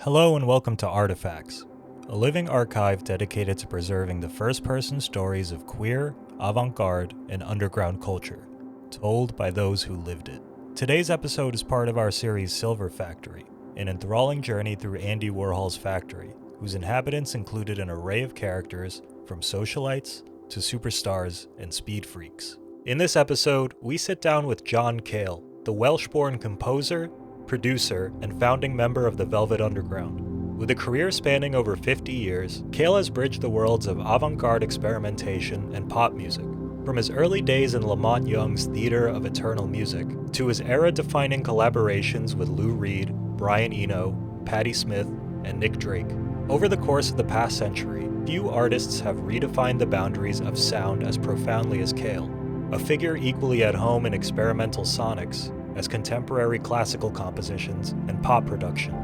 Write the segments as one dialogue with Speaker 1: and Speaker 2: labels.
Speaker 1: Hello and welcome to Artifacts, a living archive dedicated to preserving the first-person stories of queer, avant-garde, and underground culture, told by those who lived it. Today's episode is part of our series Silver Factory, an enthralling journey through Andy Warhol's factory, whose inhabitants included an array of characters from socialites to superstars and speed freaks. In this episode, we sit down with John Cale, the Welsh-born composer, producer, and founding member of the Velvet Underground. With a career spanning over 50 years, Cale has bridged the worlds of avant-garde experimentation and pop music. From his early days in LaMonte Young's Theater of Eternal Music, to his era-defining collaborations with Lou Reed, Brian Eno, Patti Smith, and Nick Drake. Over the course of the past century, few artists have redefined the boundaries of sound as profoundly as Cale, a figure equally at home in experimental sonics as contemporary classical compositions and pop production.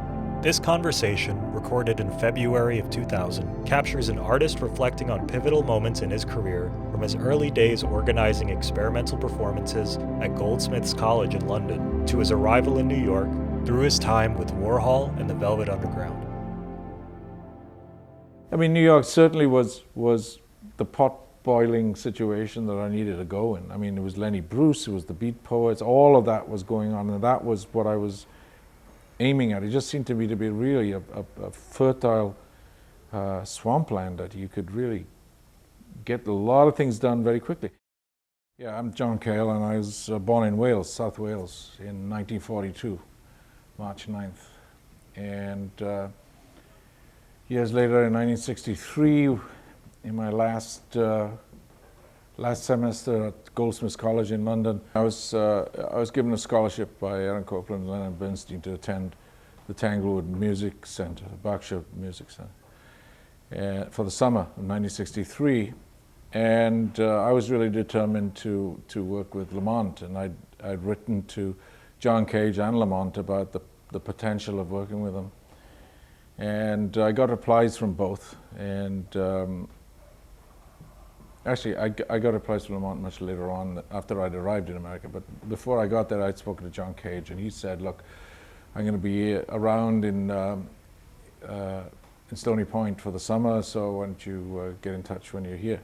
Speaker 1: This conversation, recorded in February of 2000, captures an artist reflecting on pivotal moments in his career, from his early days organizing experimental performances at Goldsmiths College in London, to his arrival in New York, through his time with Warhol and the Velvet Underground.
Speaker 2: I mean, New York certainly was the pot-boiling situation that I needed to go in. I mean, it was Lenny Bruce, it was the Beat Poets, all of that was going on, and that was what I was aiming at. It just seemed to me to be really a fertile swampland that you could really get a lot of things done very quickly. Yeah, I'm John Cale, and I was born in Wales, South Wales, in 1942, March 9th. And years later, in 1963, in my last semester at Goldsmiths College in London, I was given a scholarship by Aaron Copland and Leonard Bernstein to attend the Tanglewood Music Centre, the Berkshire Music Centre, for the summer of 1963. And I was really determined to work with LaMonte, and I'd written to John Cage and LaMonte about the potential of working with them. And I got replies from both, and actually I got replies from LaMonte much later on after I'd arrived in America, but before I got there I'd spoken to John Cage, and he said, look, I'm going to be around in Stony Point for the summer, so why don't you get in touch when you're here?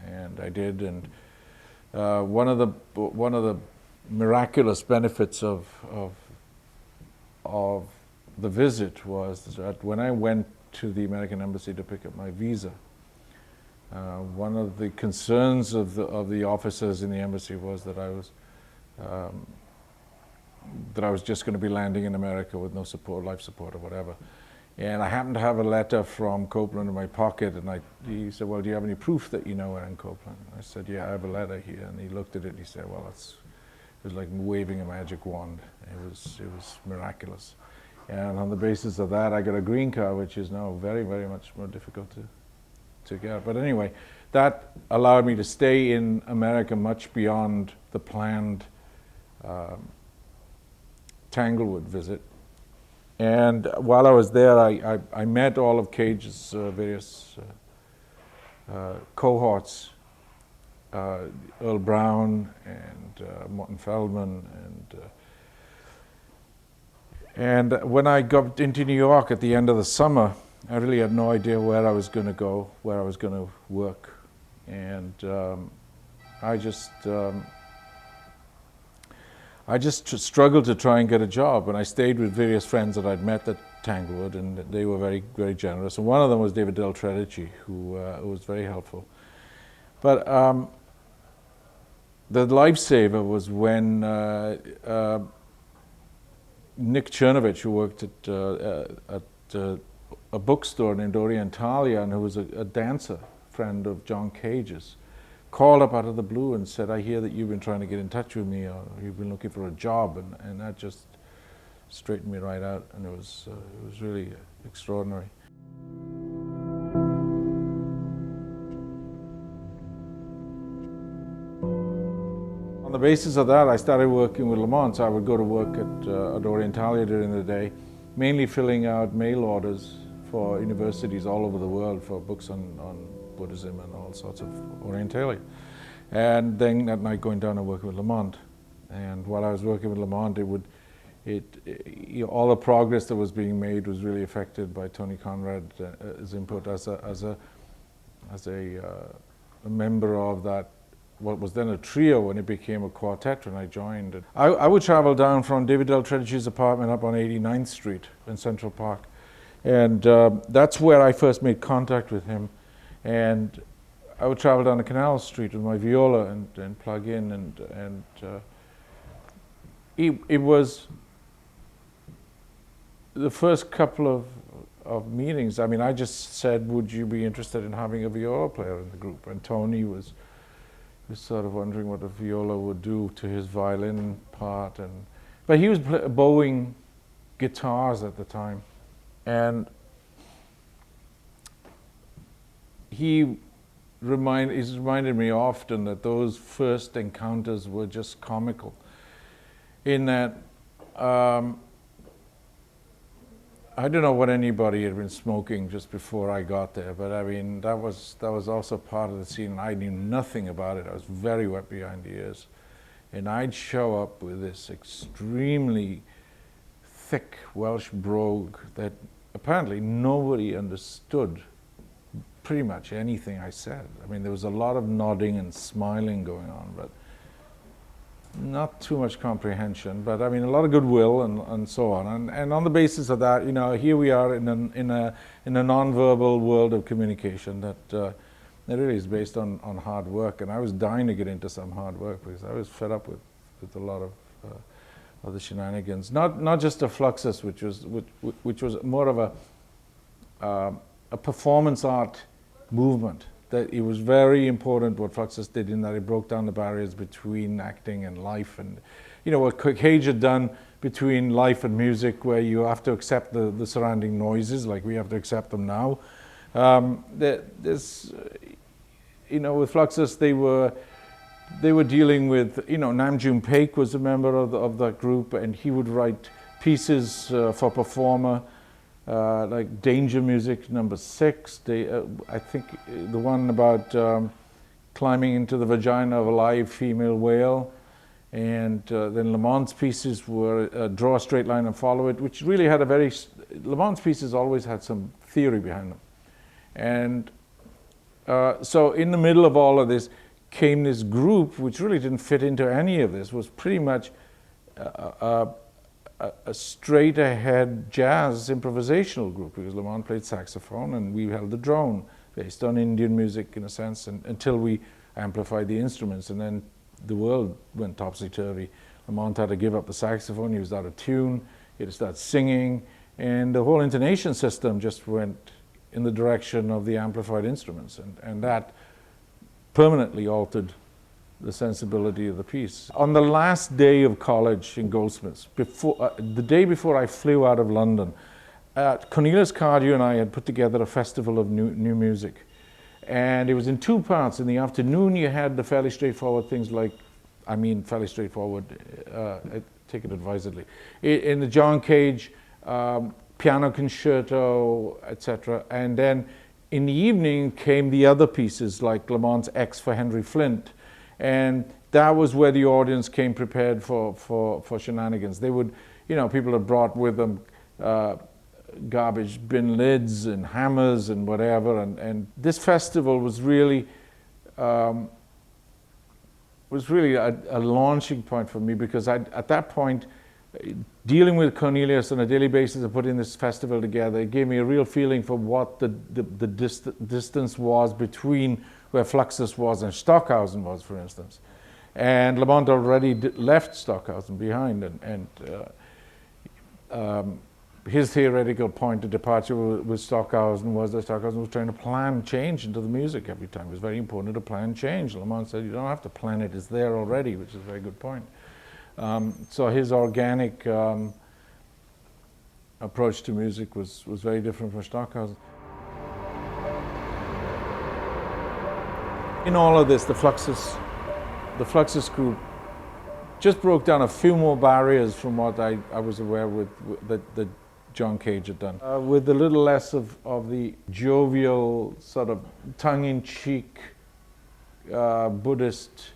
Speaker 2: And I did, and one of the miraculous benefits of the visit was that when I went to the American Embassy to pick up my visa, one of the concerns of the officers in the embassy was that I was just going to be landing in America with no support, life support or whatever. And I happened to have a letter from Copland in my pocket, and he said, well, do you have any proof that you know Aaron Copland? I said, yeah, I have a letter here. And he looked at it and he said, well, it was like waving a magic wand. It was miraculous. And on the basis of that, I got a green card, which is now very, very much more difficult to get. But anyway, that allowed me to stay in America much beyond the planned Tanglewood visit. And while I was there, I met all of Cage's various cohorts, Earl Brown and Morton Feldman, and when I got into New York at the end of the summer, I really had no idea where I was going to go, where I was going to work, and I just struggled to try and get a job. And I stayed with various friends that I'd met at Tanglewood, and they were very, very generous. And one of them was David Del Tredici, who was very helpful. But the lifesaver was when Nick Chernovich, who worked at a bookstore named Orientalia, and who was a dancer friend of John Cage's, called up out of the blue and said, I hear that you've been trying to get in touch with me, or you've been looking for a job, and that just straightened me right out, and it was really extraordinary. On the basis of that, I started working with LaMonte. So I would go to work at Orientalia during the day, mainly filling out mail orders for universities all over the world for books on Buddhism and all sorts of Orientalia. And then at night going down and working with LaMonte. And while I was working with LaMonte, all the progress that was being made was really affected by Tony Conrad's input as a member of that, what was then a trio when it became a quartet when I joined it. I would travel down from David Del Tredici's apartment up on 89th Street in Central Park. And that's where I first made contact with him. And I would travel down the Canal Street with my viola and plug in. And it was the first couple of meetings. I mean, I just said, would you be interested in having a viola player in the group? And Tony was sort of wondering what a viola would do to his violin part. But he was bowing guitars at the time. And he's reminded me often that those first encounters were just comical, in that I don't know what anybody had been smoking just before I got there, but I mean that was also part of the scene. I knew nothing about it. I was very wet behind the ears, and I'd show up with this extremely thick Welsh brogue that apparently nobody understood pretty much anything I said. I mean, there was a lot of nodding and smiling going on, but not too much comprehension. But I mean, a lot of goodwill and so on. And on the basis of that, you know, here we are in a non-verbal world of communication that really is based on hard work. And I was dying to get into some hard work because I was fed up with a lot of the shenanigans. Not just a Fluxus, which was more of a performance art movement. That it was very important what Fluxus did in that it broke down the barriers between acting and life, and you know what Cage had done between life and music, where you have to accept the surrounding noises like we have to accept them now. There's, you know, with Fluxus they were dealing with, you know, Nam June Paik was a member of that group, and he would write pieces for Performer. Like Danger Music No. 6, I think the one about climbing into the vagina of a live female whale, and then Lamonte's pieces were Draw a Straight Line and Follow It, which really had Lamonte's pieces always had some theory behind them. And so in the middle of all of this came this group, which really didn't fit into any of this, was pretty much a straight ahead jazz improvisational group, because Lamonte played saxophone and we held the drone based on Indian music in a sense, until we amplified the instruments, and then the world went topsy-turvy. Lamonte had to give up the saxophone, he was out of tune, he had to start singing, and the whole intonation system just went in the direction of the amplified instruments, and that permanently altered the sensibility of the piece. On the last day of college in Goldsmiths, the day before I flew out of London, Cornelius Cardew and I had put together a festival of new music. And it was in two parts. In the afternoon you had the fairly straightforward things like, I mean fairly straightforward, I take it advisedly. In the John Cage piano concerto, etc. And then in the evening came the other pieces like Lamonte's X for Henry Flint. And that was where the audience came prepared for shenanigans. They would, you know, people had brought with them garbage bin lids and hammers and whatever. And this festival was really a launching point for me, because at that point, dealing with Cornelius on a daily basis and putting this festival together, it gave me a real feeling for what the distance was between where Fluxus was and Stockhausen was, for instance. And Lamonte already left Stockhausen behind, and his theoretical point of departure with Stockhausen was that Stockhausen was trying to plan change into the music every time. It was very important to plan change. Lamonte said, you don't have to plan it, it's there already, which is a very good point. So his organic approach to music was very different from Stockhausen. In all of this, the Fluxus group just broke down a few more barriers from what I was aware that John Cage had done. With a little less of the jovial, sort of tongue-in-cheek Buddhist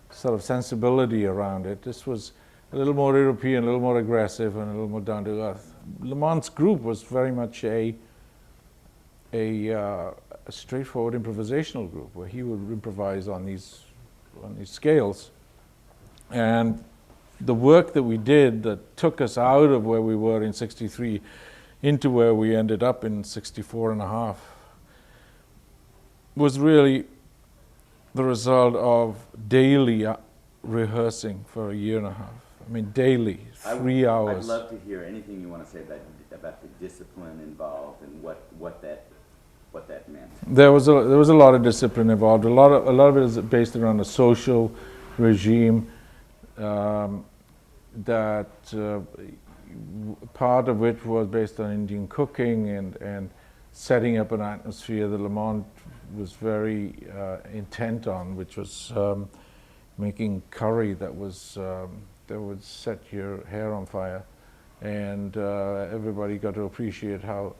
Speaker 2: sort of sensibility around it. This was a little more European, a little more aggressive, and a little more down to earth. LaMonte's group was very much a straightforward improvisational group where he would improvise on these scales. And the work that we did that took us out of where we were in 63 into where we ended up in 64 and a half was really the result of daily rehearsing for a year and a half. I mean, daily, 3 hours.
Speaker 3: I'd love to hear anything you want to say about the discipline involved and what that meant.
Speaker 2: There was a lot of discipline involved. A lot of it is based around a social regime that part of which was based on Indian cooking and setting up an atmosphere that LaMonte was very intent on, which was making curry that would set your hair on fire, and everybody got to appreciate how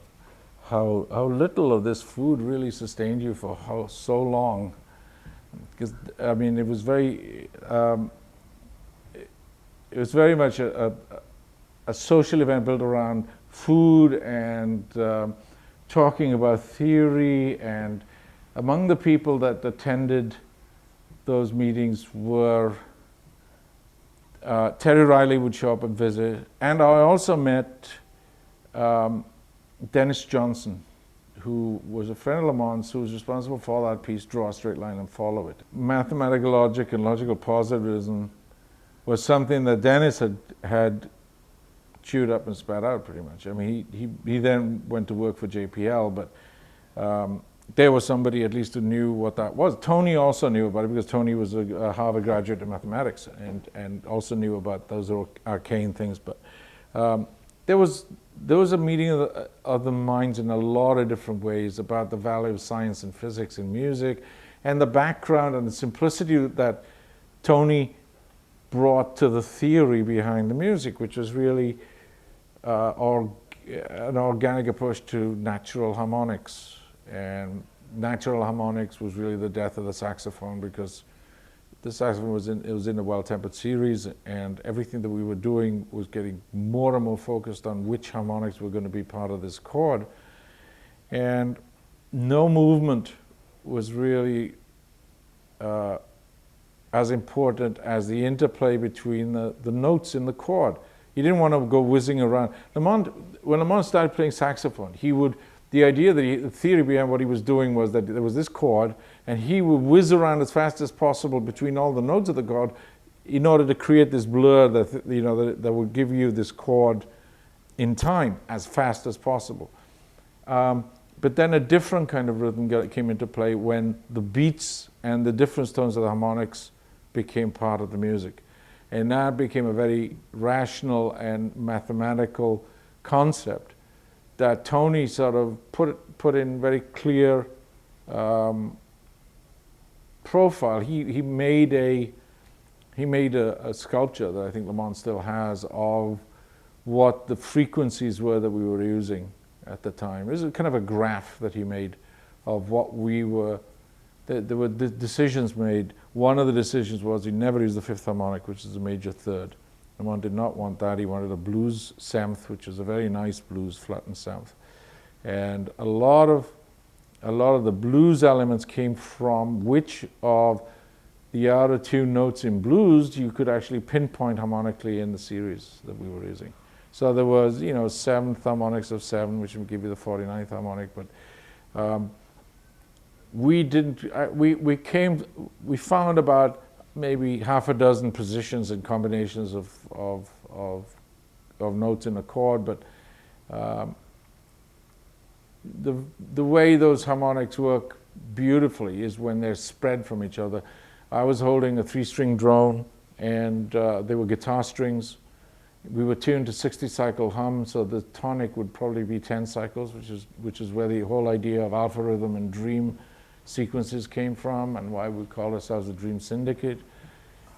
Speaker 2: little of this food really sustained you for so long. Because I mean, it was very much a social event built around food and talking about theory. And among the people that attended those meetings were Terry Riley would show up and visit, and I also met Dennis Johnson, who was a friend of Lamonte's, who was responsible for that piece, Draw a Straight Line and Follow It. Mathematical logic and logical positivism was something that Dennis had chewed up and spat out pretty much. I mean, he then went to work for JPL, but there was somebody at least who knew what that was. Tony also knew about it because Tony was a Harvard graduate in mathematics and also knew about those arcane things. But there was a meeting of the minds in a lot of different ways about the value of science and physics and music, and the background and the simplicity that Tony brought to the theory behind the music, which was really an organic approach to natural harmonics. And natural harmonics was really the death of the saxophone, because the saxophone was in a Well-Tempered series, and everything that we were doing was getting more and more focused on which harmonics were going to be part of this chord. And no movement was really as important as the interplay between the notes in the chord. He didn't want to go whizzing around. When Lamonte started playing saxophone, the idea that the theory behind what he was doing was that there was this chord, and he would whiz around as fast as possible between all the notes of the chord in order to create this blur that would give you this chord in time as fast as possible. But then a different kind of rhythm came into play when the beats and the different tones of the harmonics became part of the music. And that became a very rational and mathematical concept that Tony sort of put in very clear profile. He made a sculpture that I think Lamonte still has of what the frequencies were that we were using at the time. It was kind of a graph that he made of what we were. There were decisions made. One of the decisions was he never used the fifth harmonic, which is a major third. Lamonte did not want that. He wanted a blues seventh, which is a very nice blues flattened seventh. And a lot of the blues elements came from which of the out of tune notes in blues you could actually pinpoint harmonically in the series that we were using. So there was, seventh harmonics of 7, which would give you the 49th harmonic, but we found about maybe half a dozen positions and combinations of notes in a chord, but the way those harmonics work beautifully is when they're spread from each other. I was holding a 3-string drone, and they were guitar strings. We were tuned to 60 cycle hum, so the tonic would probably be 10 cycles, which is where the whole idea of alpha rhythm and dream sequences came from, and why we call ourselves the Dream Syndicate.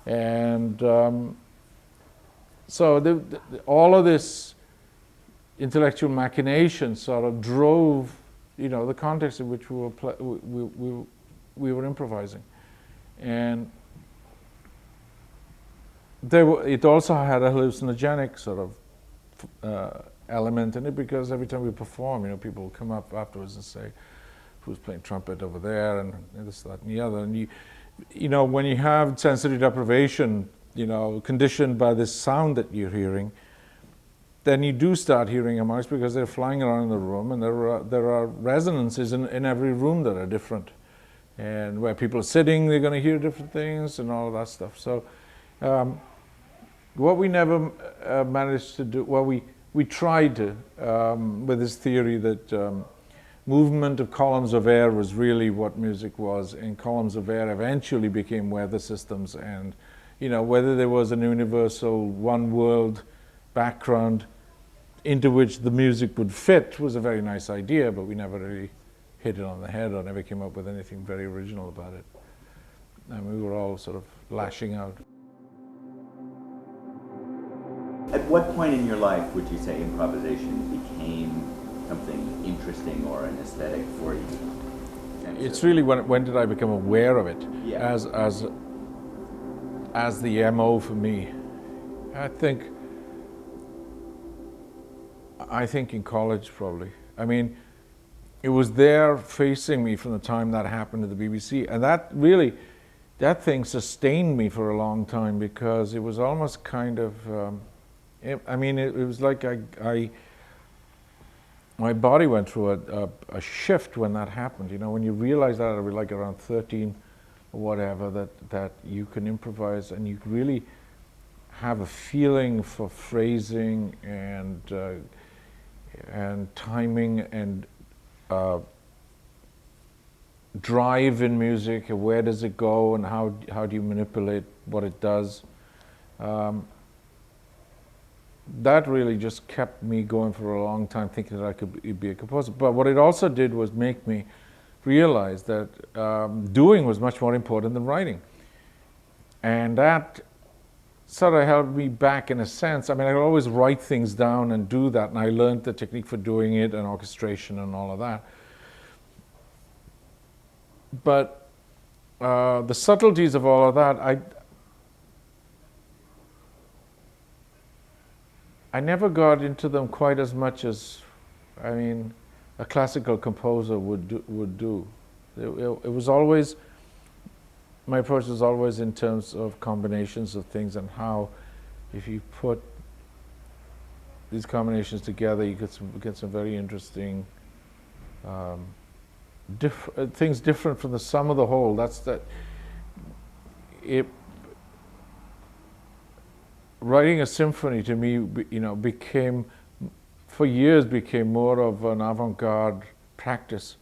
Speaker 2: And so all of this intellectual machination sort of drove, the context in which we were improvising. And it also had a hallucinogenic sort of element in it, because every time we perform, you know, people will come up afterwards and say, who's playing trumpet over there, and this, that, and the other. And you know, when you have sensory deprivation, you know, conditioned by this sound that you're hearing, then you do start hearing harmonics because they're flying around in the room, and there are resonances in every room that are different. And where people are sitting, they're going to hear different things and all of that stuff. So what we never managed to do, well, we tried to, with this theory that movement of columns of air was really what music was, and columns of air eventually became weather systems, and you know, whether there was an universal one world background into which the music would fit was a very nice idea, but we never really hit it on the head or never came up with anything very original about it. And we were all sort of lashing out.
Speaker 3: At what point in your life would you say improvisation became something interesting or an aesthetic for you?
Speaker 2: It's really when did I become aware of it,
Speaker 3: yeah,
Speaker 2: as the MO for me. I think in college, probably. I mean, it was there facing me from the time that happened at the BBC, and that thing sustained me for a long time, because it was almost kind of, I mean, it was like my body went through a shift when that happened. You know, when you realize that at like around 13 or whatever, that you can improvise and you really have a feeling for phrasing and timing and drive in music, and where does it go, and how do you manipulate what it does. That really just kept me going for a long time, thinking that I could be a composer. But what it also did was make me realize that doing was much more important than writing. And that sort of held me back in a sense. I mean, I could always write things down and do that, and I learned the technique for doing it and orchestration and all of that. But the subtleties of all of that, I never got into them quite as much as, I mean, a classical composer would do. It was always, my approach was always in terms of combinations of things, and how, if you put these combinations together, you get some very interesting things different from the sum of the whole. Writing a symphony to me, you know, for years became more of an avant-garde practice.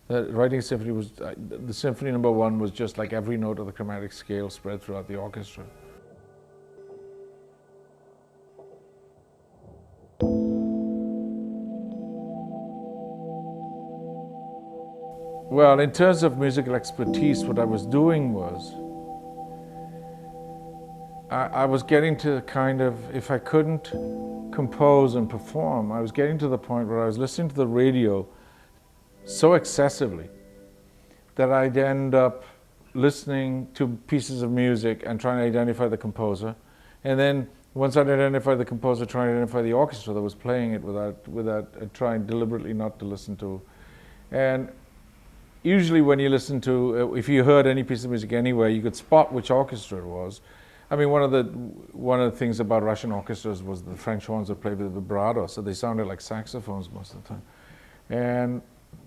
Speaker 2: Writing a symphony was, the symphony number 1 was just like every note of the chromatic scale spread throughout the orchestra. Well, in terms of musical expertise, what I was doing was, I was getting to kind of, if I couldn't compose and perform, I was getting to the point where I was listening to the radio so excessively that I'd end up listening to pieces of music and trying to identify the composer. And then once I'd identified the composer, trying to identify the orchestra that was playing it without trying deliberately not to listen to. And usually when you listen to, if you heard any piece of music anywhere, you could spot which orchestra it was. I mean, one of the things about Russian orchestras was the French ones that played with vibrato, so they sounded like saxophones most of the time. And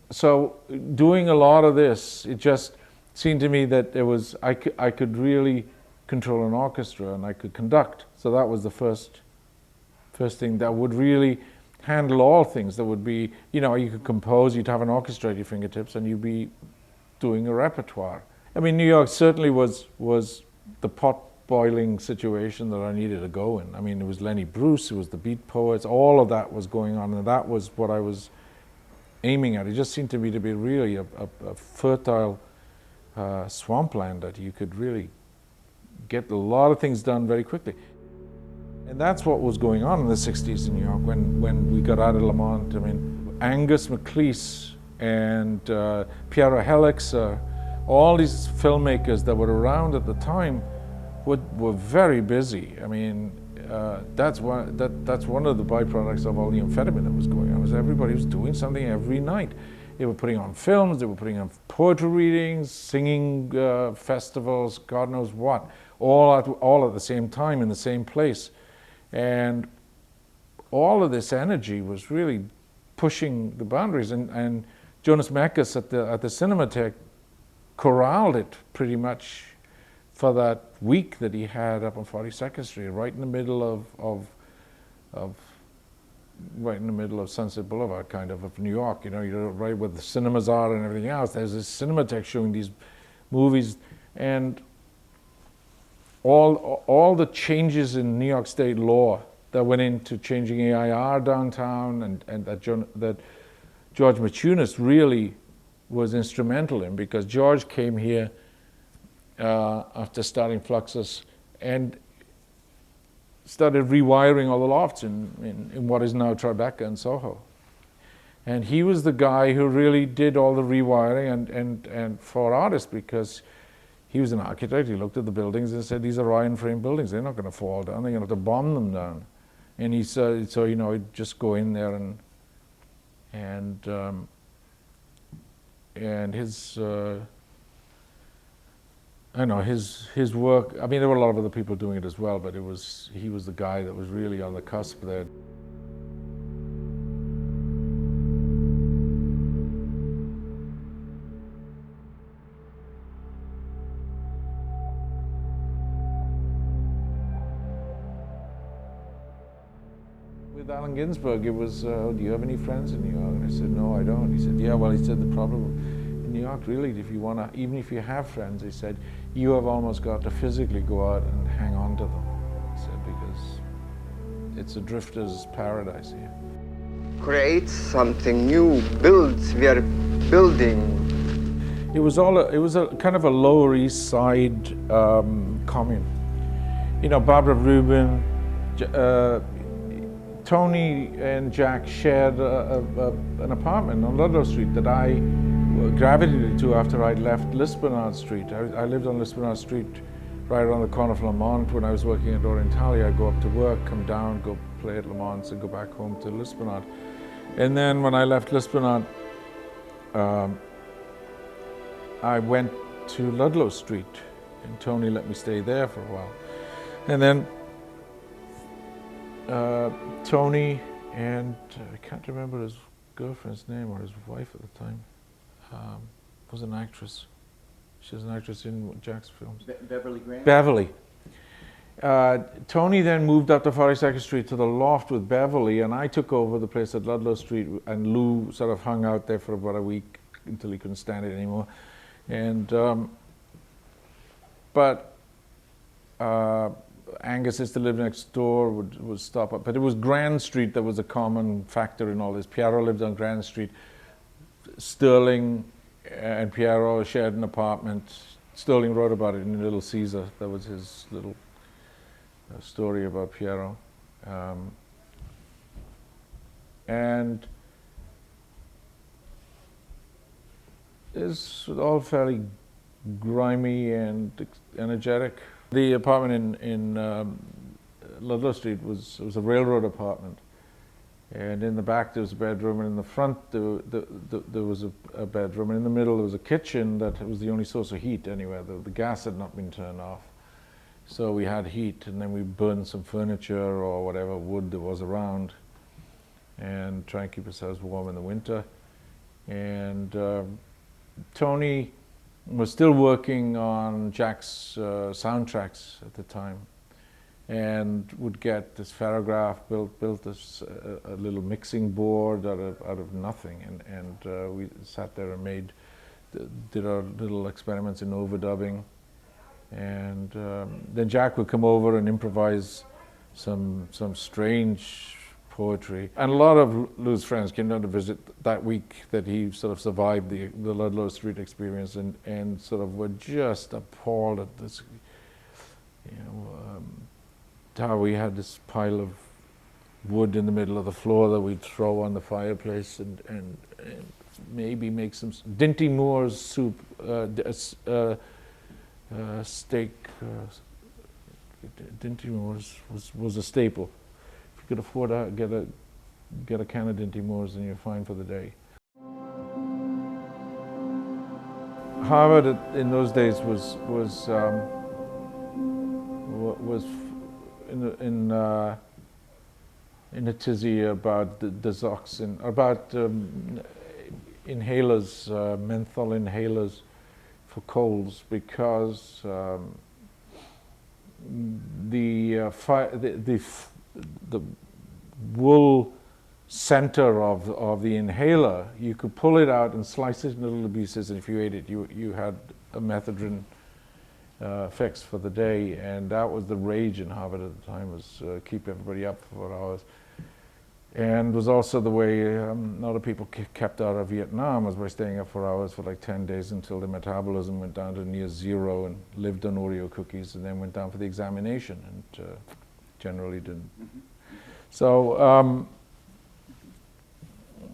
Speaker 2: so, doing a lot of this, it just seemed to me that I could really control an orchestra, and I could conduct. So that was the first thing that would really handle all things. That would be, you know, you could compose, you'd have an orchestra at your fingertips, and you'd be doing a repertoire. I mean, New York certainly was the pot-boiling situation that I needed to go in. I mean, it was Lenny Bruce, it was the Beat Poets, all of that was going on, and that was what I was aiming at. It just seemed to me to be really a fertile swampland that you could really get a lot of things done very quickly. And that's what was going on in the 60s in New York when we got out of LaMonte. I mean, Angus MacLeese and Piero Helix, all these filmmakers that were around at the time were very busy. I mean, that's one of the byproducts of all the amphetamine that was going on. Was everybody was doing something every night. They were putting on films, they were putting on poetry readings, singing festivals, God knows what, all at the same time in the same place, and all of this energy was really pushing the boundaries. And Jonas Mekas at the Cinematheque corralled it pretty much for that week that he had up on 42nd Street, right in the middle of Sunset Boulevard, kind of New York. You know, you're right where the cinemas are and everything else. There's this Cinematheque showing these movies, and all the changes in New York State law that went into changing AIR downtown, and that George Maciunas really was instrumental in, because George came here after starting Fluxus and started rewiring all the lofts in what is now Tribeca and Soho. And he was the guy who really did all the rewiring and for artists, because he was an architect. He looked at the buildings and said, these are iron frame buildings, they're not going to fall down, they're going to have to bomb them down. And he said, so you know, he'd just go in there and his I know his work. I mean, there were a lot of other people doing it as well, but he was the guy that was really on the cusp there. With Allen Ginsberg, it was, do you have any friends in New York? And I said, no, I don't. He said, yeah, well, he said, the problem in New York, really, if you want to, even if you have friends, he said, you have almost got to physically go out and hang on to them. He said, because it's a drifter's paradise here.
Speaker 4: Create something new, build, we are building.
Speaker 2: It was a kind of a Lower East Side commune. You know, Barbara Rubin, Tony and Jack shared an apartment on Ludlow Street that I gravitated to after I'd left Lisbonard Street. I lived on Lisbonard Street right around the corner from LaMonte. When I was working at Orientalia, I'd go up to work, come down, go play at LaMonte, and go back home to Lisbonard. And then when I left Lisbonard, I went to Ludlow Street, and Tony let me stay there for a while. And then Tony and I can't remember his girlfriend's name or his wife at the time, was an actress. She was an actress in Jack's films.
Speaker 3: Beverly Graham?
Speaker 2: Beverly. Tony then moved up to 42nd Street to the loft with Beverly, and I took over the place at Ludlow Street, and Lou sort of hung out there for about a week until he couldn't stand it anymore. And Angus used to live next door, would stop up. But it was Grand Street that was a common factor in all this. Piero lived on Grand Street. Sterling and Piero shared an apartment. Sterling wrote about it in Little Caesar. That was his little story about Piero. And it's all fairly grimy and energetic. The apartment in Ludlow Street was a railroad apartment, and in the back there was a bedroom, and in the front there was a bedroom, and in the middle there was a kitchen that was the only source of heat anywhere. The gas had not been turned off, so we had heat, and then we burned some furniture or whatever wood there was around, and try and keep ourselves warm in the winter. And Tony was still working on Jack's soundtracks at the time, and would get this Ferrograph, built this a little mixing board out of nothing, and we sat there and did our little experiments in overdubbing, and then Jack would come over and improvise some strange poetry. And a lot of Lou's friends came down to visit that week that he sort of survived the Ludlow Street experience, and sort of were just appalled at this, you know, how we had this pile of wood in the middle of the floor that we'd throw on the fireplace and maybe make some Dinty Moore's soup, steak Dinty Moors was a staple. If you could afford to get a can of Dinty Moors, then you're fine for the day. Harvard in those days was in a tizzy about the Zoxin, about inhalers, menthol inhalers for colds, because the wool center of the inhaler, you could pull it out and slice it into little pieces, and if you ate it, you had a methadone fix for the day. And that was the rage in Harvard at the time, was keep everybody up for hours. And was also the way a lot of people kept out of Vietnam, was by staying up for hours for like 10 days until their metabolism went down to near zero, and lived on Oreo cookies, and then went down for the examination, and generally didn't. So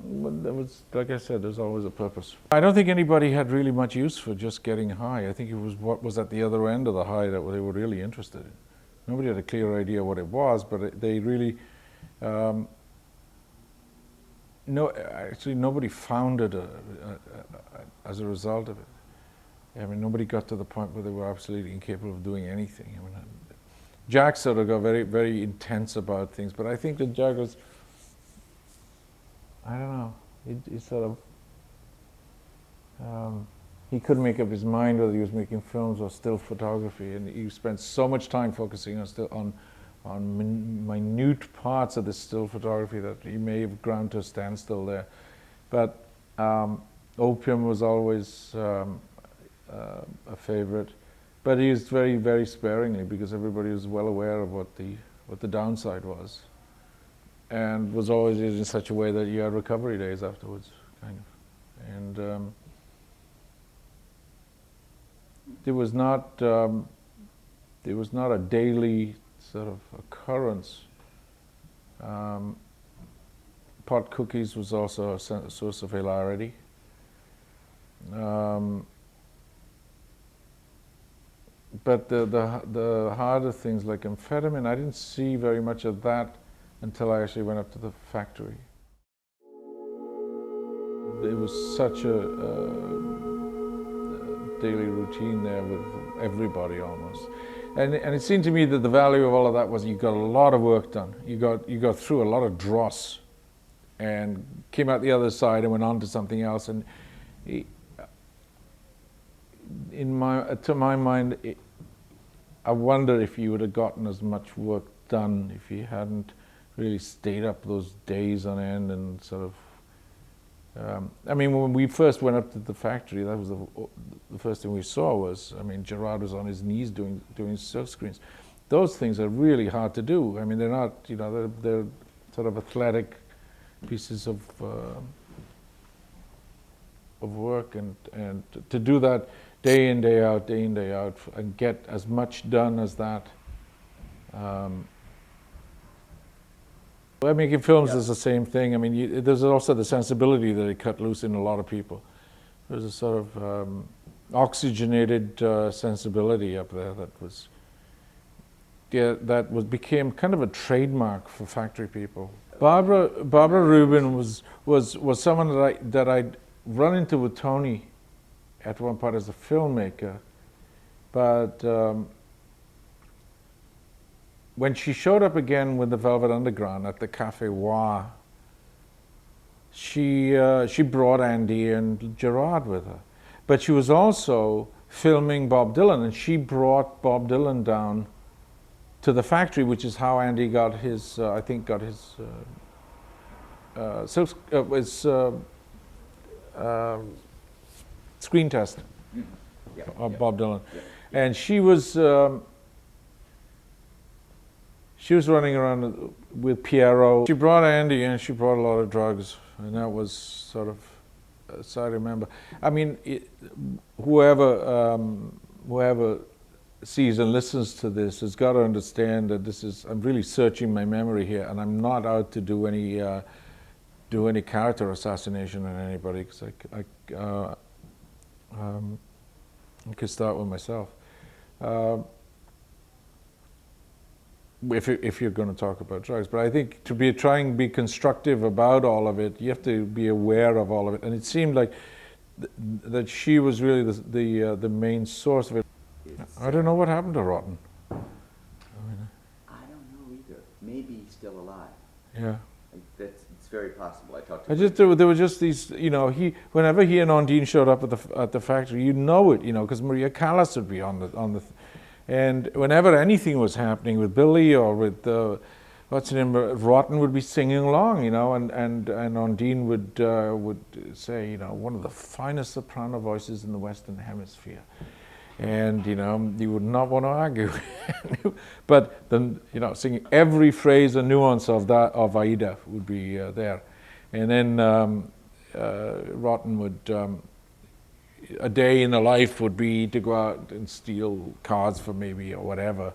Speaker 2: there was, like I said, there's always a purpose. I don't think anybody had really much use for just getting high. I think it was what was at the other end of the high that they were really interested in. Nobody had a clear idea what it was, but they really, actually nobody found it as a result of it. I mean, nobody got to the point where they were absolutely incapable of doing anything. I mean, Jack sort of got very, very intense about things, but I think that Jack was, I don't know, he sort of, he couldn't make up his mind whether he was making films or still photography, and he spent so much time focusing on minute parts of the still photography that he may have ground to a standstill there. But opium was always a favorite, but he used very, very sparingly, because everybody was well aware of what the downside was, and was always used in such a way that you had recovery days afterwards, kind of. And there was not a daily sort of occurrence. Pot cookies was also a source of hilarity. But the harder things like amphetamine, I didn't see very much of that until I actually went up to the factory. It was such a daily routine there with everybody almost. And it seemed to me that the value of all of that was you got a lot of work done. You got through a lot of dross and came out the other side and went on to something else. And to my mind, I wonder if you would have gotten as much work done if you hadn't really stayed up those days on end and sort of. I mean, when we first went up to the factory, that was the first thing we saw was, I mean, Gerard was on his knees doing silk screens. Those things are really hard to do. I mean, they're not, you know, they're sort of athletic pieces of work, and to do that day in, day out, and get as much done as that. Making films is the same thing. I mean, there's also the sensibility that it cut loose in a lot of people. There's a sort of oxygenated sensibility up there that was, became kind of a trademark for factory people. Barbara Rubin was someone that I'd run into with Tony at one part as a filmmaker, but when she showed up again with the Velvet Underground at the Café Wa, she brought Andy and Gerard with her. But she was also filming Bob Dylan, and she brought Bob Dylan down to the factory, which is how Andy got his, I think, got his screen test of Bob Dylan. Yeah. And she was running around with Piero. She brought Andy and she brought a lot of drugs, and that was sort of, so I remember. I mean, whoever sees and listens to this has got to understand that this is, I'm really searching my memory here, and I'm not out to do any character assassination on anybody, because I could start with myself. if you're going to talk about drugs. But I think to try and be constructive about all of it, you have to be aware of all of it. And it seemed like that she was really the main source of it. I don't know what happened to Rotten.
Speaker 3: I don't know either. Maybe he's still alive.
Speaker 2: Yeah.
Speaker 3: It's very possible. I talked to
Speaker 2: There were just these, whenever he and Ondine showed up at the factory, you'd know it, because Maria Callas would be on the, and whenever anything was happening with Billy or with what's his name, Rotten would be singing along, and Ondine would say, one of the finest soprano voices in the Western Hemisphere. And you would not want to argue, but then singing every phrase and nuance of that of Aida would be there, and then Rotten would a day in the life would be to go out and steal cars for maybe or whatever,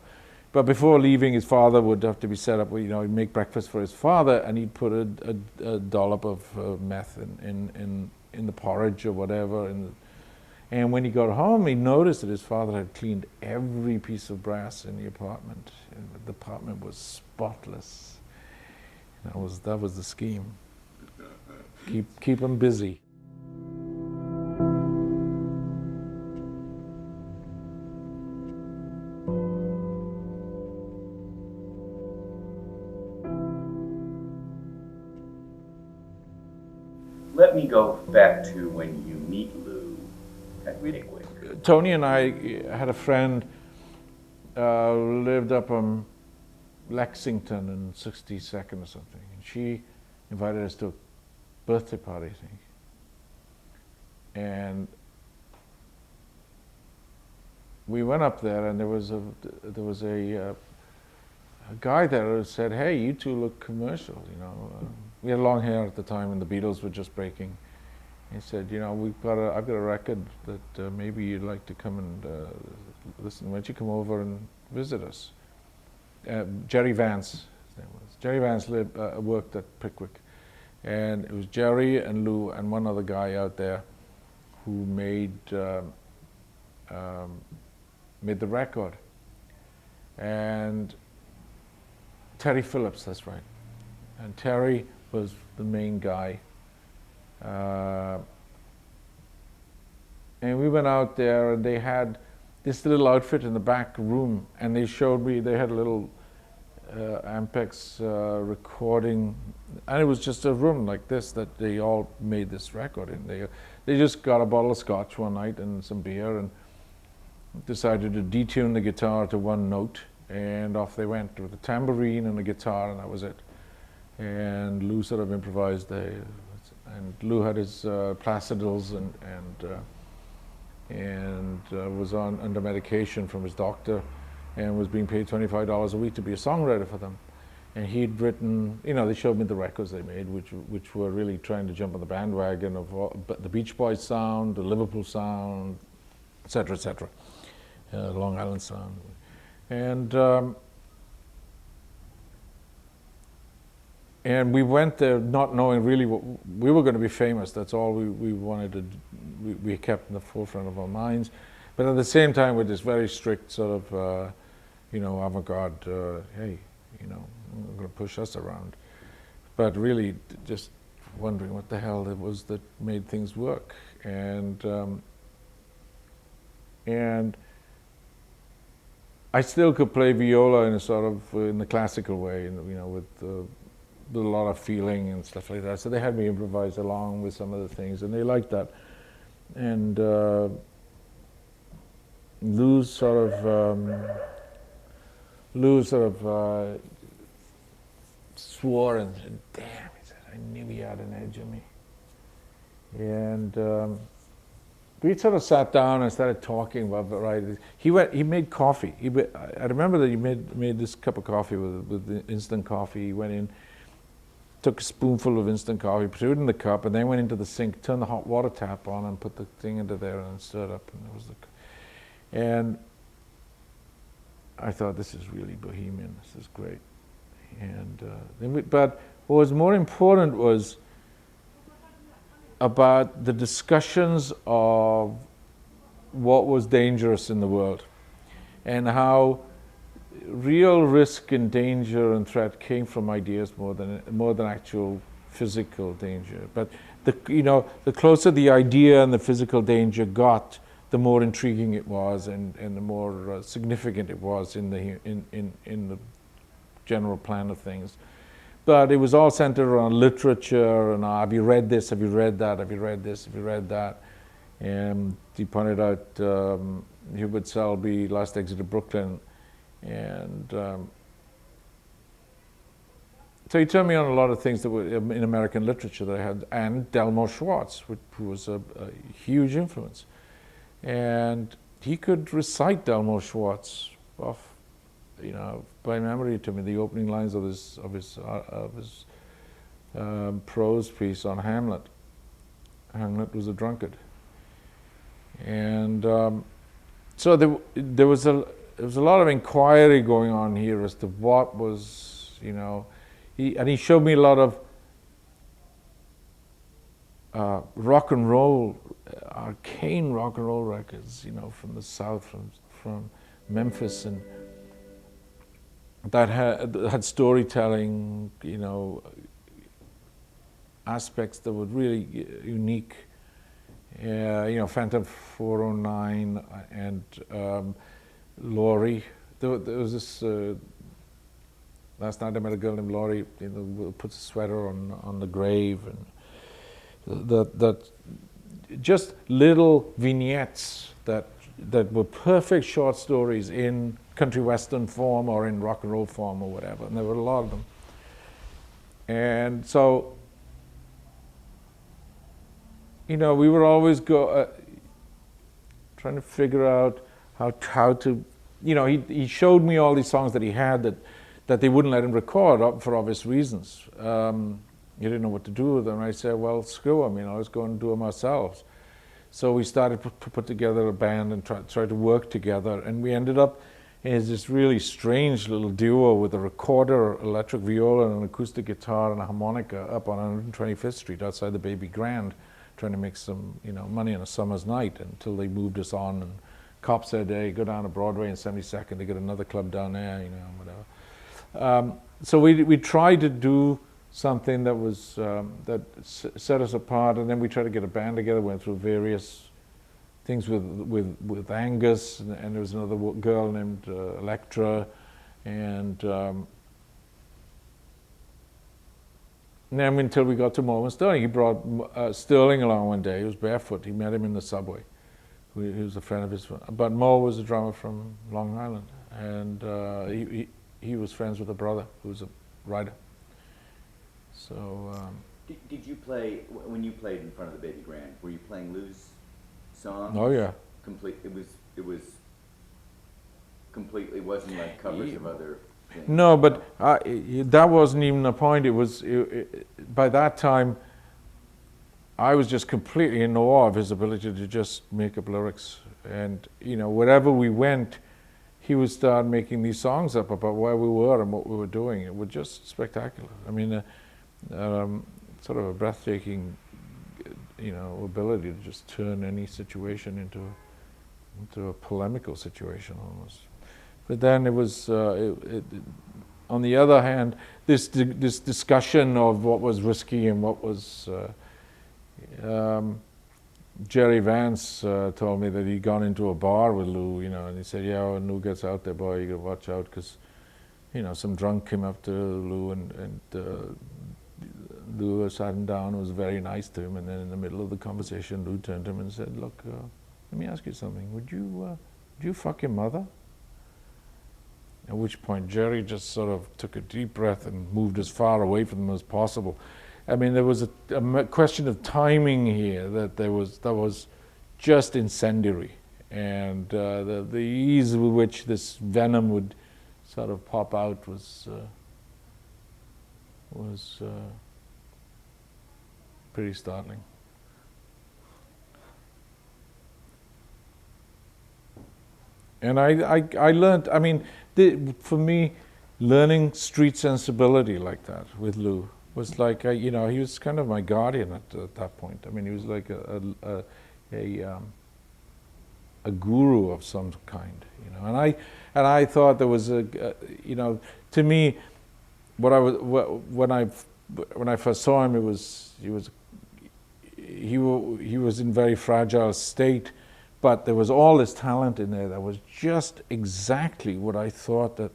Speaker 2: but before leaving, his father would have to be set up. He'd make breakfast for his father, and he'd put a dollop of meth in the porridge or whatever. And when he got home, he noticed that his father had cleaned every piece of brass in the apartment. And the apartment was spotless. That was the scheme. Keep him busy.
Speaker 3: Let me go back to when you meet Lou at Pickwick.
Speaker 2: Tony and I had a friend lived up on Lexington in 62nd or something, and she invited us to a birthday party, I think. And we went up there, and there was a guy there who said, "Hey, you two look commercial." We had long hair at the time, and the Beatles were just breaking. He said, I've got a record that maybe you'd like to come and listen. Why don't you come over and visit us? Jerry Vance, his name was. Jerry Vance worked at Pickwick, and it was Jerry and Lou and one other guy out there who made the record. And Terry Phillips, that's right. And Terry was the main guy. And we went out there, and they had this little outfit in the back room, and they showed me, they had a little Ampex recording, and it was just a room like this that they all made this record in. They just got a bottle of scotch one night and some beer and decided to detune the guitar to one note, and off they went with a tambourine and a guitar, and that was it. And Lou sort of improvised and Lou had his placidals and was under medication from his doctor, and was being paid $25 a week to be a songwriter for them. And he'd written, they showed me the records they made, which were really trying to jump on the bandwagon of the Beach Boys sound, the Liverpool sound, et cetera, Long Island sound. And we went there not knowing really what we were going to be famous. That's all we wanted to. We kept in the forefront of our minds, but at the same time with this very strict sort of, avant-garde. Hey, I'm going to push us around, but really just wondering what the hell it was that made things work. And I still could play viola in a sort of in the classical way, with a lot of feeling and stuff like that. So they had me improvise along with some of the things, and they liked that. And Lou sort of swore and said, "Damn," he said, "I knew he had an edge on me." And we sort of sat down and started talking about varieties. He made coffee. I remember that he made this cup of coffee with the instant coffee. He went in, took a spoonful of instant coffee, put it in the cup, and then went into the sink, turned the hot water tap on, and put the thing into there, and stirred up. And I thought, this is really bohemian. This is great. And but what was more important was about the discussions of what was dangerous in the world, and how real risk and danger and threat came from ideas more than actual physical danger. But the closer the idea and the physical danger got, the more intriguing it was, and the more significant it was in the general plan of things. But it was all centered around literature and have you read this? Have you read that? Have you read this? Have you read that? And he pointed out Hubert Selby, Last Exit to Brooklyn, and so he turned me on a lot of things that were in American literature that I had, and Delmore Schwartz, who was a huge influence. And he could recite Delmore Schwartz off, by memory to me, the opening lines of his prose piece on Hamlet. Hamlet was a drunkard, and so there was a lot of inquiry going on here as to what was, he showed me a lot of rock and roll, arcane rock and roll records, from the South, from Memphis, and that had storytelling, aspects that were really unique. Phantom 409 and Laurie. There was this. Last night I met a girl named Laurie. Puts a sweater on the grave, and that just little vignettes that were perfect short stories in country western form or in rock and roll form or whatever, and there were a lot of them. And so, we were always trying to figure out how to, he showed me all these songs that he had that they wouldn't let him record for obvious reasons. He didn't know what to do with them. I said, well, screw them, let's go and do them ourselves. So we started to put together a band and try to work together, and we ended up as this really strange little duo with a recorder, electric viola, and an acoustic guitar and a harmonica up on 125th Street outside the Baby Grand, trying to make some money on a summer's night until they moved us on. And Cop said, hey, go down to Broadway and 72nd, they got another club down there, whatever. So we tried to do something that was that set us apart, and then we tried to get a band together. Went through various things with Angus, and there was another girl named Electra, and then until we got to Morgan Sterling. He brought Sterling along one day. He was barefoot. He met him in the subway. He was a friend of his. But Mo was a drummer from Long Island, and he was friends with a brother who was a writer. So.
Speaker 3: Did you play, when you played in front of the Baby Grand, were you playing Lou's songs?
Speaker 2: Oh yeah.
Speaker 3: It was completely, wasn't like covers of other things.
Speaker 2: No, but that wasn't even the point. It was, by that time, I was just completely in awe of his ability to just make up lyrics. And, wherever we went, he would start making these songs up about where we were and what we were doing. It was just spectacular. I mean, sort of a breathtaking, ability to just turn any situation into a polemical situation almost. But then it was, on the other hand, this discussion of what was risky and what was. Jerry Vance told me that he'd gone into a bar with Lou, and he said, "Yeah, when Lou gets out there, boy, you gotta watch out, because, some drunk came up to Lou and Lou sat him down and was very nice to him, and then in the middle of the conversation, Lou turned to him and said, look, let me ask you something. Would you fuck your mother?" At which point Jerry just sort of took a deep breath and moved as far away from them as possible. I mean, there was a question of timing here that was just incendiary, and the ease with which this venom would sort of pop out was pretty startling. And I learned, I mean, for me, learning street sensibility like that with Lou was like, he was kind of my guardian at that point. I mean, he was like a guru of some kind, you know. And I thought there was you know, to me, when I first saw him, he was in very fragile state, but there was all this talent in there that was just exactly what I thought that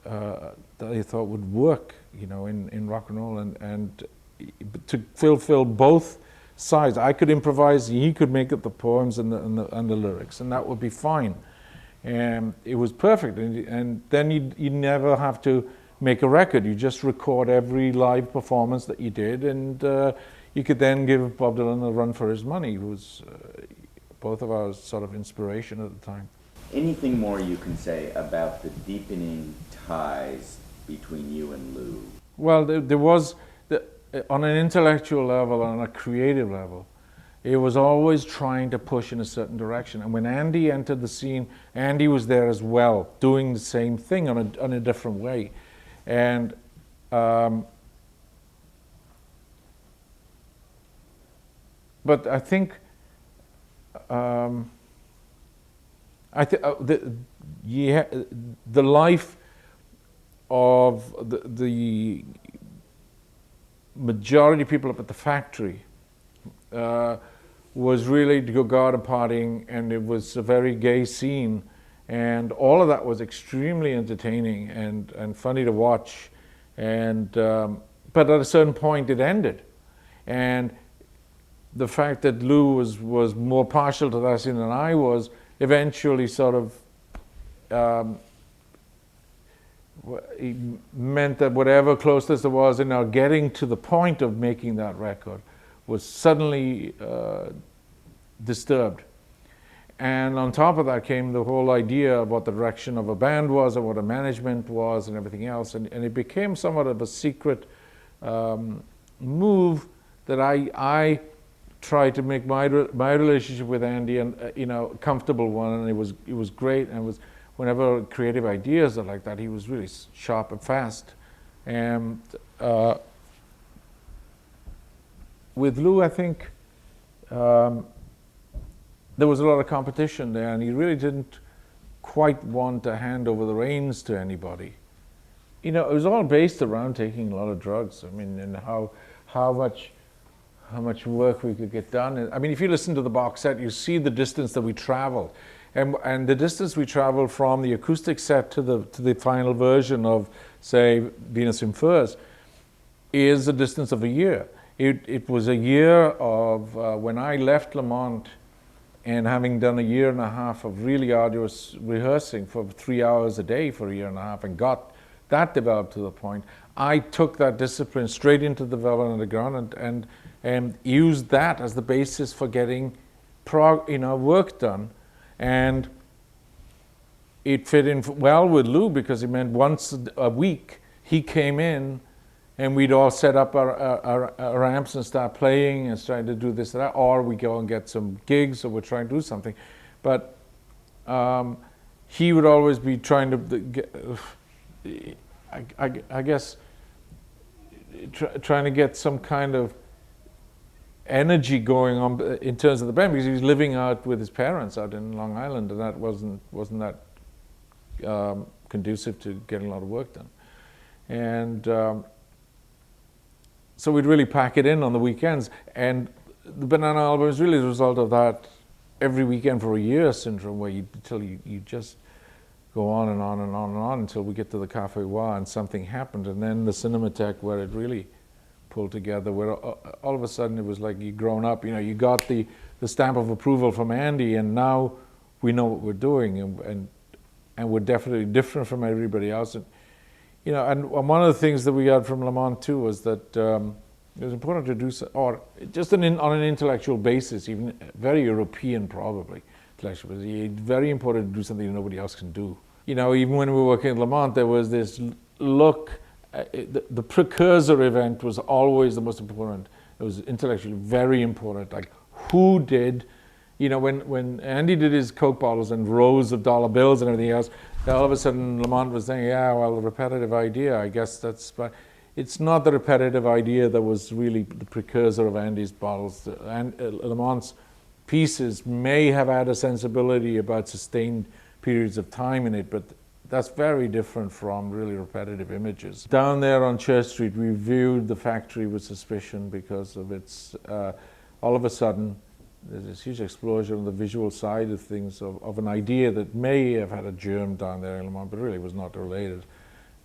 Speaker 2: I thought would work, you know, in rock and roll, and to fulfill both sides. I could improvise, he could make up the poems and the lyrics, and that would be fine. And it was perfect. And then you never have to make a record. You just record every live performance that you did, and you could then give Bob Dylan a run for his money, who was both of our sort of inspiration at the time.
Speaker 3: Anything more you can say about the deepening ties between you and Lou?
Speaker 2: Well, there was, on an intellectual level, on a creative level, it was always trying to push in a certain direction. And when Andy entered the scene, Andy was there as well, doing the same thing on a different way. And but I think the life of the majority of people up at the factory was really to go garden partying, and it was a very gay scene, and all of that was extremely entertaining and funny to watch, and but at a certain point it ended, and the fact that Lou was more partial to that scene than I was eventually sort of it meant that whatever closeness there was in our getting to the point of making that record was suddenly disturbed. And on top of that came the whole idea of what the direction of a band was and what a management was and everything else. And it became somewhat of a secret move that I tried to make my relationship with Andy and you know, a comfortable one, and it was great. And it was, whenever creative ideas are like that, he was really sharp and fast. And with Lou, I think there was a lot of competition there, and he really didn't quite want to hand over the reins to anybody. You know, it was all based around taking a lot of drugs. I mean, and how much work we could get done. I mean, if you listen to the box set, you see the distance that we traveled. And the distance we traveled from the acoustic set to the final version of, say, Venus in Furs is a distance of a year. It was a year of, when I left LaMonte, and having done a year and a half of really arduous rehearsing for 3 hours a day for a year and a half, and got that developed to the point, I took that discipline straight into the Velvet Underground and used that as the basis for getting work done. And it fit in well with Lou, because it meant once a week he came in and we'd all set up our amps and start playing and trying to do this and that, or we go and get some gigs, or we're trying to do something. But he would always be trying to get, I guess, trying to get some kind of energy going on in terms of the band, because he was living out with his parents out in Long Island, and that wasn't that conducive to getting a lot of work done. And so we'd really pack it in on the weekends, and the Banana album is really the result of that every weekend for a year syndrome, where you just go on and on and on and on until we get to the Cafe Wa and something happened, and then the Cinematheque, where it really pulled together, where all of a sudden it was like you'd grown up. You know, you got the stamp of approval from Andy, and now we know what we're doing, and we're definitely different from everybody else. And you know, and one of the things that we got from LaMonte too was that it was important to do so, or just on an intellectual basis, even very European probably, intellectually, very important to do something that nobody else can do. You know, even when we were working at LaMonte, there was this look. The precursor event was always the most important. It was intellectually very important. Like, who did, you know, when Andy did his Coke bottles and rows of dollar bills and everything else, all of a sudden LaMonte was saying, yeah, well, the repetitive idea, I guess that's, but it's not the repetitive idea that was really the precursor of Andy's bottles. And LaMonte's pieces may have had a sensibility about sustained periods of time in it, but that's very different from really repetitive images. Down there on Church Street, we viewed the factory with suspicion because of its, all of a sudden, there's this huge explosion on the visual side of things of an idea that may have had a germ down there in LaMonte, but really was not related,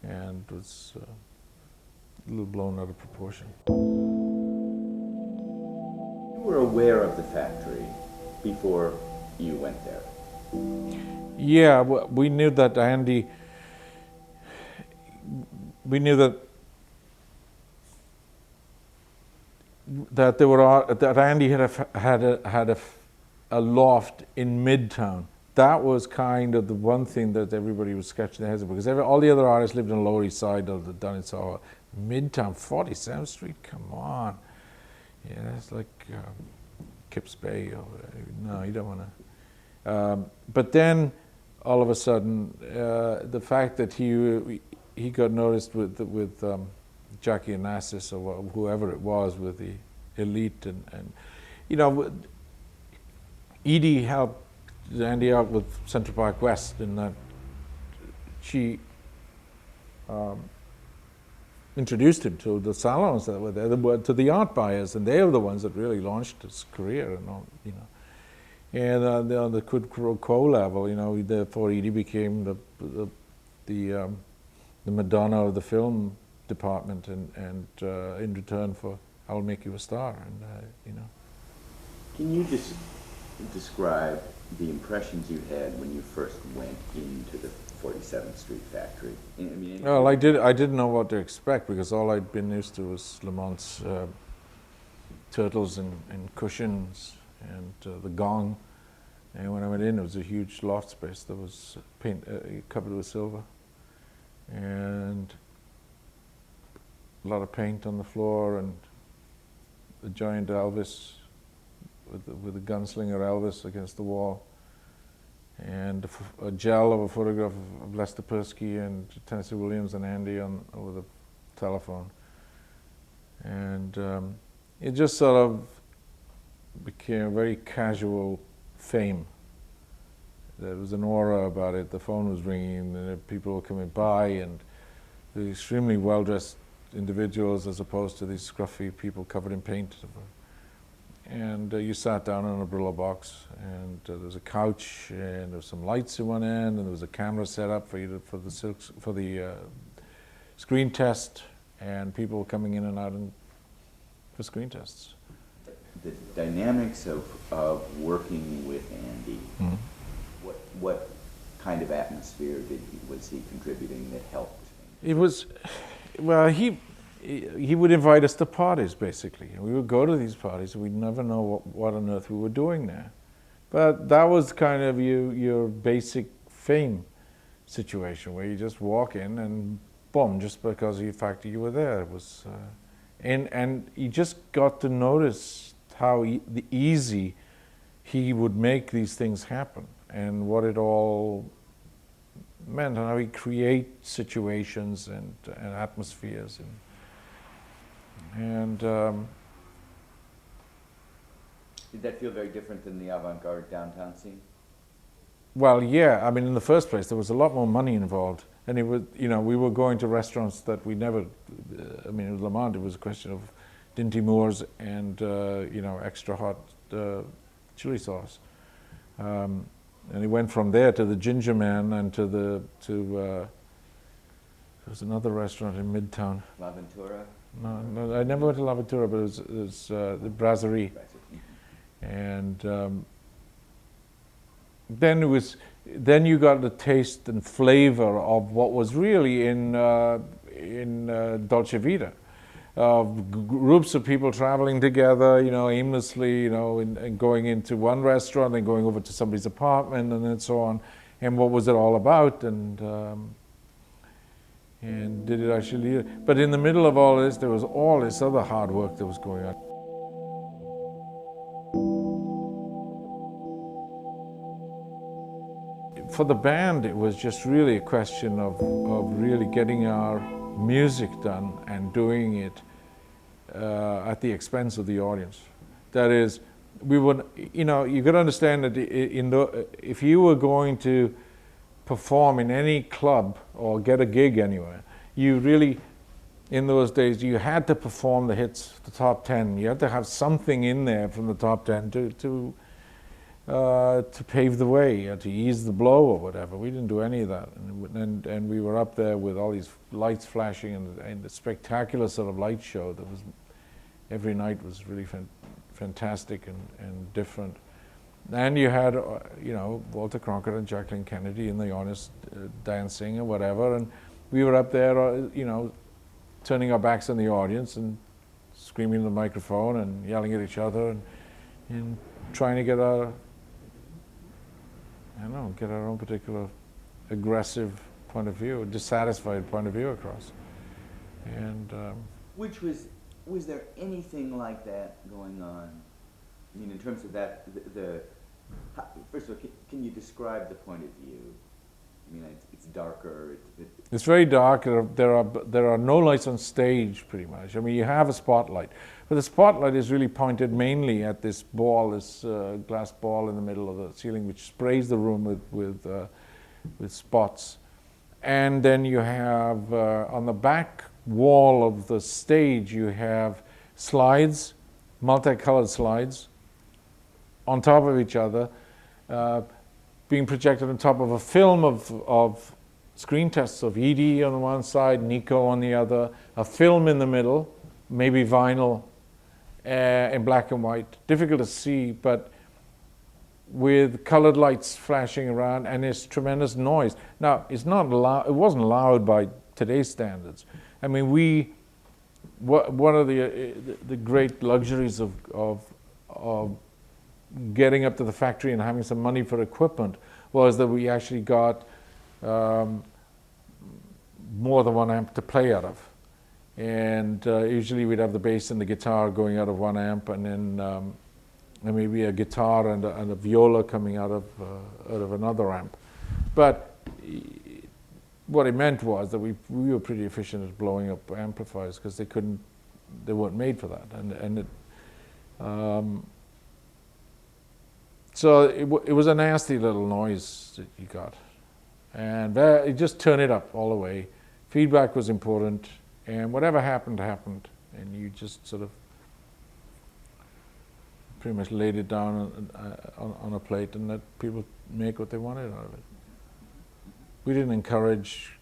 Speaker 2: and was a little blown out of proportion.
Speaker 3: You were aware of the factory before you went there?
Speaker 2: Yeah, we knew that Andy, we knew that there were that Andy had a loft in Midtown. That was kind of the one thing that everybody was scratching their heads at, because all the other artists lived on the Lower East Side or down in Soho. Midtown, 47th Street, come on. Yeah, that's like Kips Bay. No, you don't want to. But then, all of a sudden, the fact that he got noticed with Jackie Onassis or whoever it was with the elite, and you know, Edie helped Andy out with Central Park West in that she introduced him to the salons that were there, to the art buyers, and they were the ones that really launched his career, and all, you know. And on the quid pro quo level, you know, therefore Edie became the Madonna of the film department, and in return for I'll make you a star, and you know. Can you just
Speaker 3: describe the impressions you had when you first went into the 47th Street factory? I mean,
Speaker 2: well, I didn't know what to expect, because all I'd been used to was Lamonte's turtles and cushions and the gong. And when I went in, it was a huge loft space that was covered with silver, and a lot of paint on the floor, and the giant Elvis with the gunslinger Elvis against the wall, and a gel of a photograph of Lester Persky and Tennessee Williams and Andy over the telephone. And it just sort of became a very casual fame. There was an aura about it. The phone was ringing, and people were coming by, and the extremely well-dressed individuals as opposed to these scruffy people covered in paint. And you sat down on a Brillo box, and there was a couch, and there was some lights in one end, and there was a camera set up for you for the screen test, and people were coming in and out for screen tests.
Speaker 3: The dynamics of working with Andy,
Speaker 2: mm-hmm.
Speaker 3: what kind of atmosphere was he contributing that helped?
Speaker 2: It was, well, he would invite us to parties, basically. And we would go to these parties, and we'd never know what on earth we were doing there. But that was kind of your basic fame situation, where you just walk in and boom, just because of the fact that you were there. It was, and you just got to notice how easy he would make these things happen, and what it all meant, and how he create situations and atmospheres. And
Speaker 3: did that feel very different than the avant-garde downtown scene?
Speaker 2: Well, yeah. I mean, in the first place, there was a lot more money involved, and it was, you know, we were going to restaurants that we never. I mean, with LaMonte, it was a question of Dinty Moors and you know, extra hot chili sauce, and he went from there to the Ginger Man and to there was another restaurant in Midtown.
Speaker 3: La Ventura.
Speaker 2: No, I never went to La Ventura, but it was the Brasserie. And then you got the taste and flavor of what was really in Dolce Vita, of groups of people traveling together, you know, aimlessly, you know, and going into one restaurant and going over to somebody's apartment and then so on. And what was it all about? And did it actually? But in the middle of all this, there was all this other hard work that was going on. For the band, it was just really a question of really getting our music done and doing it at the expense of the audience. That is, we would, you know, you could understand that if you were going to perform in any club or get a gig anywhere, you really, in those days, you had to perform the hits, the top 10. You had to have something in there from the top 10 to pave the way, to ease the blow or whatever. We didn't do any of that, and we were up there with all these lights flashing and the spectacular sort of light show that was every night was really fantastic and different. And you had, you know, Walter Cronkite and Jacqueline Kennedy in the honest dancing or whatever, and we were up there, you know, turning our backs on the audience and screaming in the microphone and yelling at each other and trying to get our, I don't know, get our own particular aggressive point of view, a dissatisfied point of view across. And
Speaker 3: was there anything like that going on? I mean, in terms of that, first of all, can you describe the point of view? I mean, it's darker.
Speaker 2: It's very dark. There are no lights on stage, pretty much. I mean, you have a spotlight, but the spotlight is really pointed mainly at this ball, this glass ball in the middle of the ceiling, which sprays the room with spots. And then you have on the back wall of the stage, you have slides, multicolored slides, on top of each other, being projected on top of a film of screen tests of Edie on one side, Nico on the other, a film in the middle, maybe vinyl in black and white. Difficult to see, but with colored lights flashing around, and it's tremendous noise. Now, it's not loud. It wasn't loud by today's standards. I mean, one of the great luxuries of getting up to the factory and having some money for equipment was that we actually got more than one amp to play out of. And usually we'd have the bass and the guitar going out of one amp, and then maybe a guitar and a viola coming out of another amp. But what it meant was that we were pretty efficient at blowing up amplifiers, because they weren't made for that. So it was a nasty little noise that you got. And you just turn it up all the way. Feedback was important, and whatever happened, happened. And you just sort of pretty much laid it down on a plate and let people make what they wanted out of it. We didn't encourage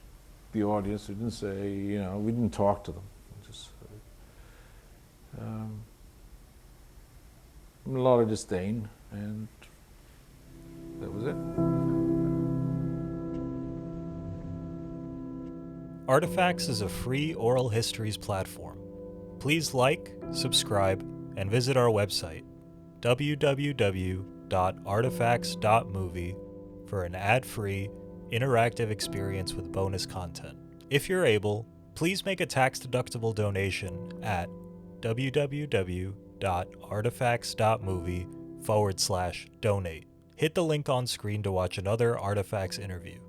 Speaker 2: the audience. We didn't say, you know, we didn't talk to them. Just a lot of disdain, and that was it.
Speaker 1: Artifacts is a free oral histories platform. Please like, subscribe, and visit our website, www.artifacts.movie, for an ad-free, interactive experience with bonus content. If you're able, please make a tax-deductible donation at www.artifacts.movie/donate. Hit the link on screen to watch another Artifacts interview.